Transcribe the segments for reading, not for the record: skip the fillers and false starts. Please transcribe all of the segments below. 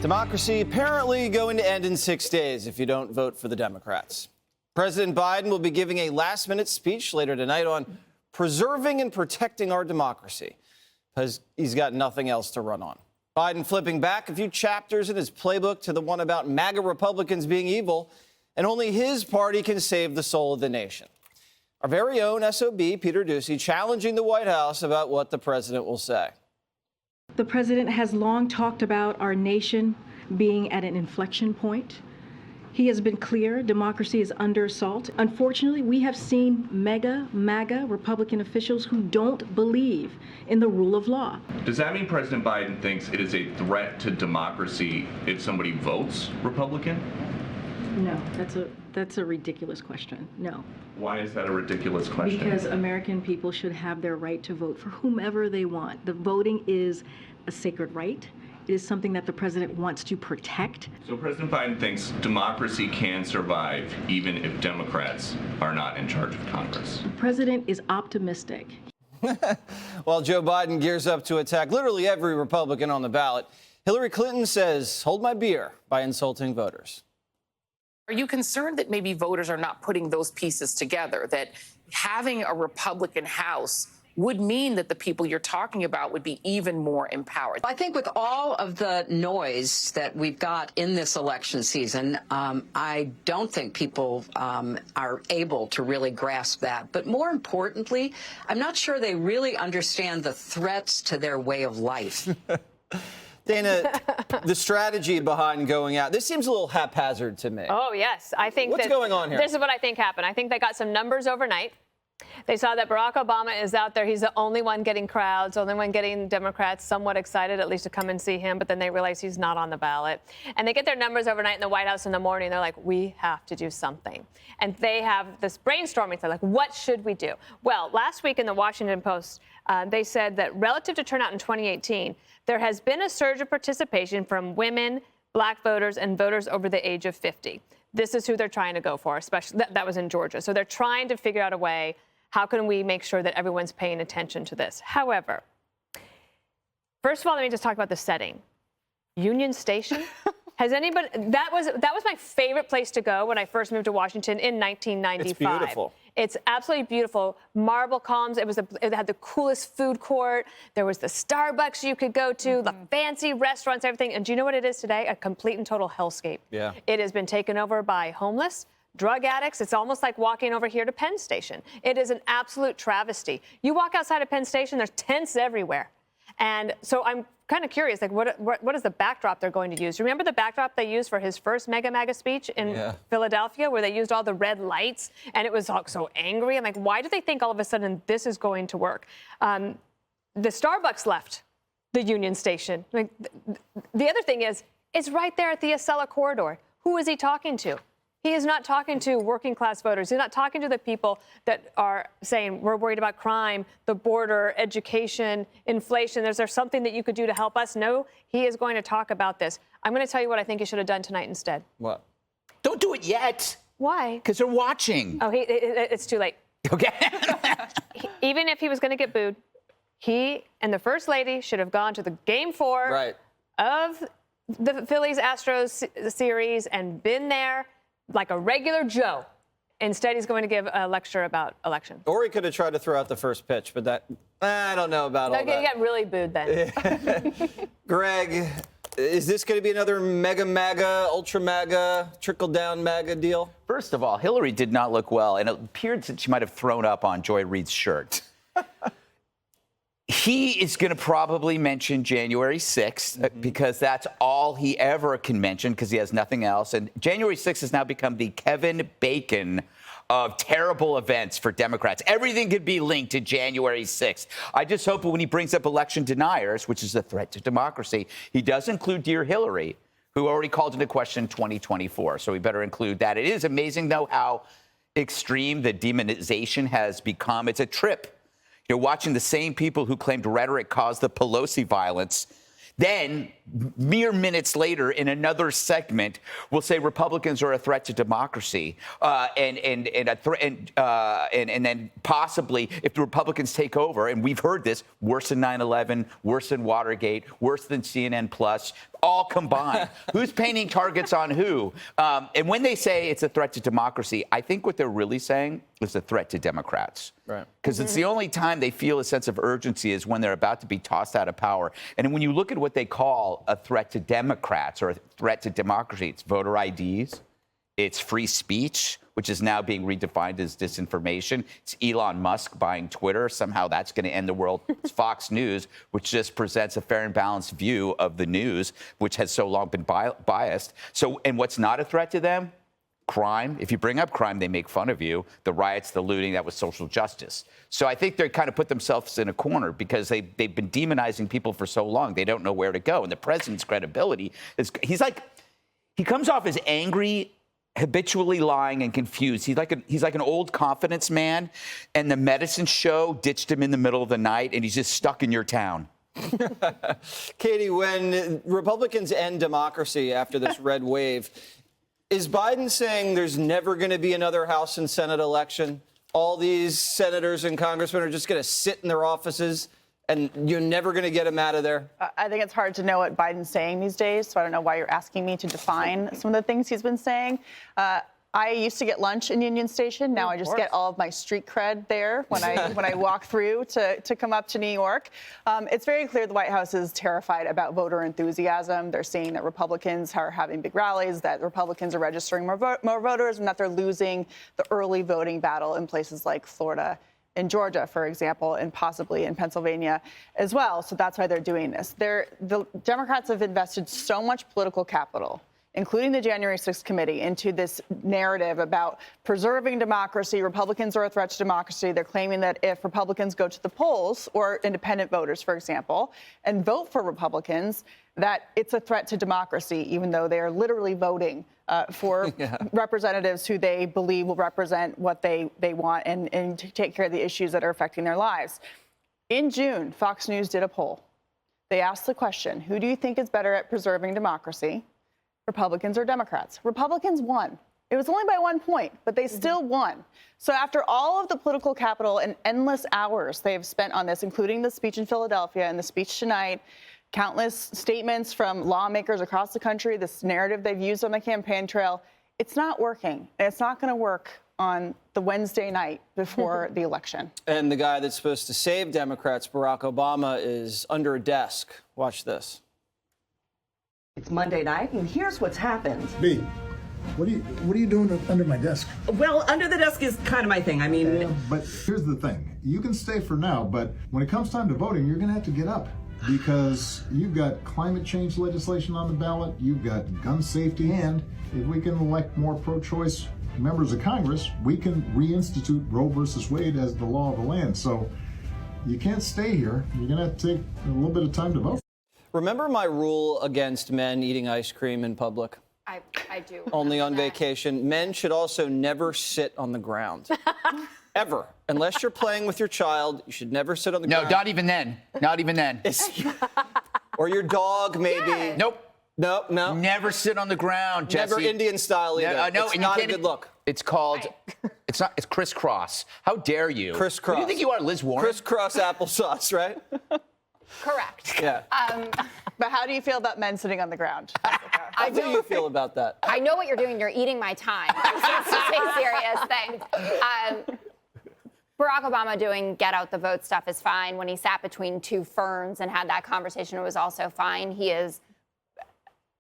Democracy apparently going to end in 6 days if you don't vote for the Democrats. President Biden will be giving a last-minute speech later tonight on preserving and protecting our democracy, because he's got nothing else to run on. Biden flipping back a few chapters in his playbook to the one about MAGA Republicans being evil, and only his party can save the soul of the nation. Our very own SOB, Peter Doocy, challenging the White House about what the president will say. The president has long talked about our nation being at an inflection point. He has been clear democracy is under assault. Unfortunately, we have seen MAGA Republican officials who don't believe in the rule of law. Does that mean President Biden thinks it is a threat to democracy if somebody votes Republican? No, that's a ridiculous question. No. Why is that a ridiculous question? Because American people should have their right to vote for whomever they want. The voting is a sacred right. It is something that the president wants to protect. So President Biden thinks democracy can survive even if Democrats are not in charge of Congress. The president is optimistic. While Joe Biden gears up to attack literally every Republican on the ballot, Hillary Clinton says, "Hold my beer," by insulting voters. Are you concerned that maybe voters are not putting those pieces together, that having a Republican House would mean that the people you're talking about would be even more empowered? I think with all of the noise that we've got in this election season, I don't think people are able to really grasp that. But more importantly, I'm not sure they really understand the threats to their way of life. Dana, the strategy behind going out, this seems a little haphazard to me. Oh, yes. I think What's going on here? This is what I think happened. I think they got some numbers overnight. They saw that Barack Obama is out there. He's the only one getting crowds, only one getting Democrats somewhat excited, at least to come and see him. But then they realize he's not on the ballot. And they get their numbers overnight in the White House in the morning. They're like, we have to do something. And they have this brainstorming. They're like, what should we do? Well, last week in the Washington Post, they said that relative to turnout in 2018, there has been a surge of participation from women, black voters, and voters over the age of 50. This is who they're trying to go for, especially that was in Georgia. So they're trying to figure out a way, how can we make sure that everyone's paying attention to this? However, first of all, let me just talk about the setting. Union Station. Has anybody, that was my favorite place to go when I first moved to Washington in 1995. It's beautiful. It's absolutely beautiful. Marble columns. It had the coolest food court. There was the Starbucks you could go to, the fancy restaurants, everything. And do you know what it is today? A complete and total hellscape. Yeah. It has been taken over by homeless, drug addicts. It's almost like walking over here to Penn Station. It is an absolute travesty. You walk outside of Penn Station, there's tents everywhere. And so I'm kind of curious, like, what is the backdrop they're going to use? Remember the backdrop they used for his first MAGA speech in Philadelphia, where they used all the red lights and it was all so angry? I'm like, why do they think all of a sudden this is going to work? The Starbucks left the Union Station. Like, the other thing is, it's right there at the Acela corridor. Who is he talking to? He is not talking to working class voters. He's not talking to the people that are saying we're worried about crime, the border, education, inflation. Is there something that you could do to help us? No, he is going to talk about this. I'm going to tell you what I think he should have done tonight instead. What? Don't do it yet. Why? Because they're watching. Oh, it's too late. Okay. Even if he was going to get booed, he and the First Lady should have gone to the Game 4 of the Phillies-Astros series and been there like a regular Joe. Instead, he's going to give a lecture about elections. Or he could have tried to throw out the first pitch, but that, I don't know about all that. He got really booed then. Greg, is this going to be another mega MAGA, ultra MAGA, trickle-down MAGA deal? First of all, Hillary did not look well, and it appeared that she might have thrown up on Joy Reid's shirt. He is going to probably mention January 6th because that's all he ever can mention because he has nothing else. And January 6th has now become the Kevin Bacon of terrible events for Democrats. Everything could be linked to January 6th. I just hope that when he brings up election deniers, which is a threat to democracy, he does include dear Hillary, who already called into question 2024. So we better include that. It is amazing, though, how extreme the demonization has become. It's a trip. You're watching the same people who claimed rhetoric caused the Pelosi violence then mere minutes later, in another segment, will say Republicans are a threat to democracy, and then possibly, if the Republicans take over, and we've heard this, worse than 9/11, worse than Watergate, worse than CNN Plus, all combined. Who's painting targets on who? And when they say it's a threat to democracy, I think what they're really saying is a threat to Democrats. Right. Because it's the only time they feel a sense of urgency is when they're about to be tossed out of power. And when you look at what they call a threat to Democrats or a threat to democracy, it's voter IDs, it's free speech, which is now being redefined as disinformation. It's Elon Musk buying Twitter. Somehow that's going to end the world. It's Fox News, which just presents a fair and balanced view of the news, which has so long been biased. So, and what's not a threat to them? Crime. If you bring up crime, they make fun of you. The riots, the looting, that was social justice. So I think they kind of put themselves in a corner because they've been demonizing people for so long. They don't know where to go. And the president's credibility is, he comes off as angry, habitually lying and confused. He's like an old confidence man, and the medicine show ditched him in the middle of the night, and he's just stuck in your town. Katie, when Republicans end democracy after this red wave, is Biden saying there's never going to be another House and Senate election? All these senators and congressmen are just going to sit in their offices and you're never going to get them out of there? I think it's hard to know what Biden's saying these days, so I don't know why you're asking me to define some of the things he's been saying. I used to get lunch in Union Station. Now I just get all of my street cred there when I walk through to come up to New York. It's very clear the White House is terrified about voter enthusiasm. They're seeing that Republicans are having big rallies, that Republicans are registering more voters, and that they're losing the early voting battle in places like Florida and Georgia, for example, and possibly in Pennsylvania as well. So that's why they're doing this. The Democrats have invested so much political capital, including the January 6th committee, into this narrative about preserving democracy. Republicans are a threat to democracy. They're claiming that if Republicans go to the polls, or independent voters, for example, and vote for Republicans, that it's a threat to democracy, even though they are literally voting for representatives who they believe will represent what they want and to take care of the issues that are affecting their lives. In June, Fox News did a poll. They asked the question, who do you think is better at preserving democracy? Republicans or Democrats? Republicans won. It was only by 1 point, but they still won. So after all of the political capital and endless hours they have spent on this, including the speech in Philadelphia and the speech tonight, countless statements from lawmakers across the country, this narrative they've used on the campaign trail, it's not working. And it's not going to work on the Wednesday night before the election. And the guy that's supposed to save Democrats, Barack Obama, is under a desk. Watch this. It's Monday night, and here's what's happened. B, what are you doing under my desk? Well, under the desk is kind of my thing. I mean, But here's the thing. You can stay for now, but when it comes time to voting, you're going to have to get up because you've got climate change legislation on the ballot, you've got gun safety, and if we can elect more pro-choice members of Congress, we can reinstitute Roe versus Wade as the law of the land. So you can't stay here. You're going to have to take a little bit of time to vote. Remember my rule against men eating ice cream in public? I do. Only on vacation. Men should also never sit on the ground. Ever. Unless you're playing with your child, you should never sit on the ground. No, not even then. Not even then. Or your dog, maybe. Yeah. Nope. No. Never sit on the ground, Jesse. Never Indian style either. No, it's and not you a good look. It's called, it's crisscross. How dare you? Crisscross. Who do you think you are, Liz Warren? Crisscross applesauce, right? Correct. Yeah. But how do you feel about men sitting on the ground? How do you feel about that? I know what you're doing. You're eating my time. It's just a serious thing. Barack Obama doing get out the vote stuff is fine. When he sat between two ferns and had that conversation, it was also fine. He is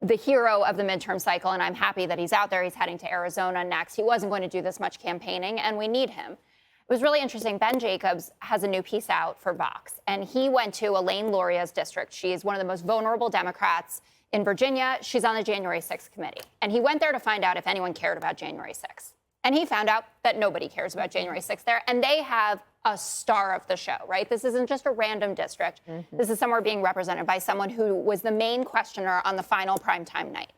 the hero of the midterm cycle, and I'm happy that he's out there. He's heading to Arizona next. He wasn't going to do this much campaigning, and we need him. It was really interesting. Ben Jacobs has a new piece out for Vox, and he went to Elaine Luria's district. She's one of the most vulnerable Democrats in Virginia. She's on the January 6th committee. And he went there to find out if anyone cared about January 6th. And he found out that nobody cares about January 6th there. And they have a star of the show, right? This isn't just a random district. This is somewhere being represented by someone who was the main questioner on the final primetime night.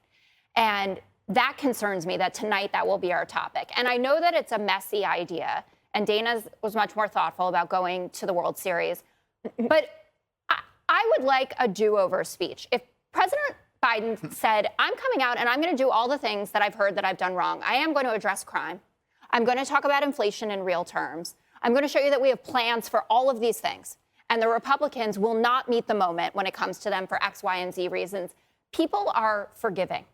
And that concerns me that tonight that will be our topic. And I know that it's a messy idea. And Dana was much more thoughtful about going to the World Series. But I would like a do-over speech. President Biden said, I'm coming out and I'm going to do all the things that I've heard that I've done wrong. I am going to address crime. I'm going to talk about inflation in real terms. I'm going to show you that we have plans for all of these things. And the Republicans will not meet the moment when it comes to them for X, Y, and Z reasons. People are forgiving.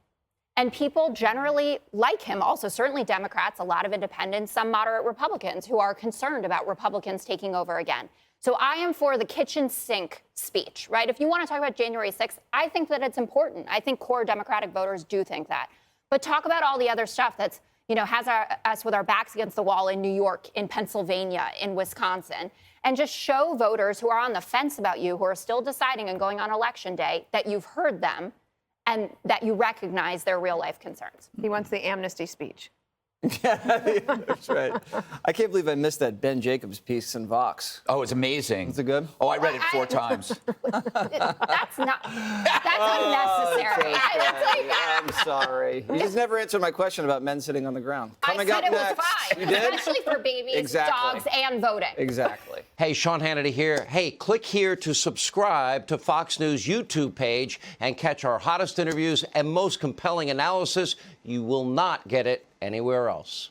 And people generally like him, also certainly Democrats, a lot of independents, some moderate Republicans who are concerned about Republicans taking over again. So I am for the kitchen sink speech, right? If you want to talk about January 6th, I think that it's important. I think core Democratic voters do think that. But talk about all the other stuff that's, has us with our backs against the wall in New York, in Pennsylvania, in Wisconsin, and just show voters who are on the fence about you, who are still deciding and going on Election Day, that you've heard them and that you recognize their real life concerns. He wants the amnesty speech. Yeah, that's right. I can't believe I missed that Ben Jacobs piece in Vox. Oh, it's amazing. Is it good? Oh, I read it 4 times. That's unnecessary. I'm sorry. You just never answered my question about men sitting on the ground. Coming I said up it next. was fine, You did? especially for babies, Exactly. dogs, and voting. Exactly. Hey, Sean Hannity here. Hey, click here to subscribe to Fox News YouTube page and catch our hottest interviews and most compelling analysis. You will not get it anywhere else.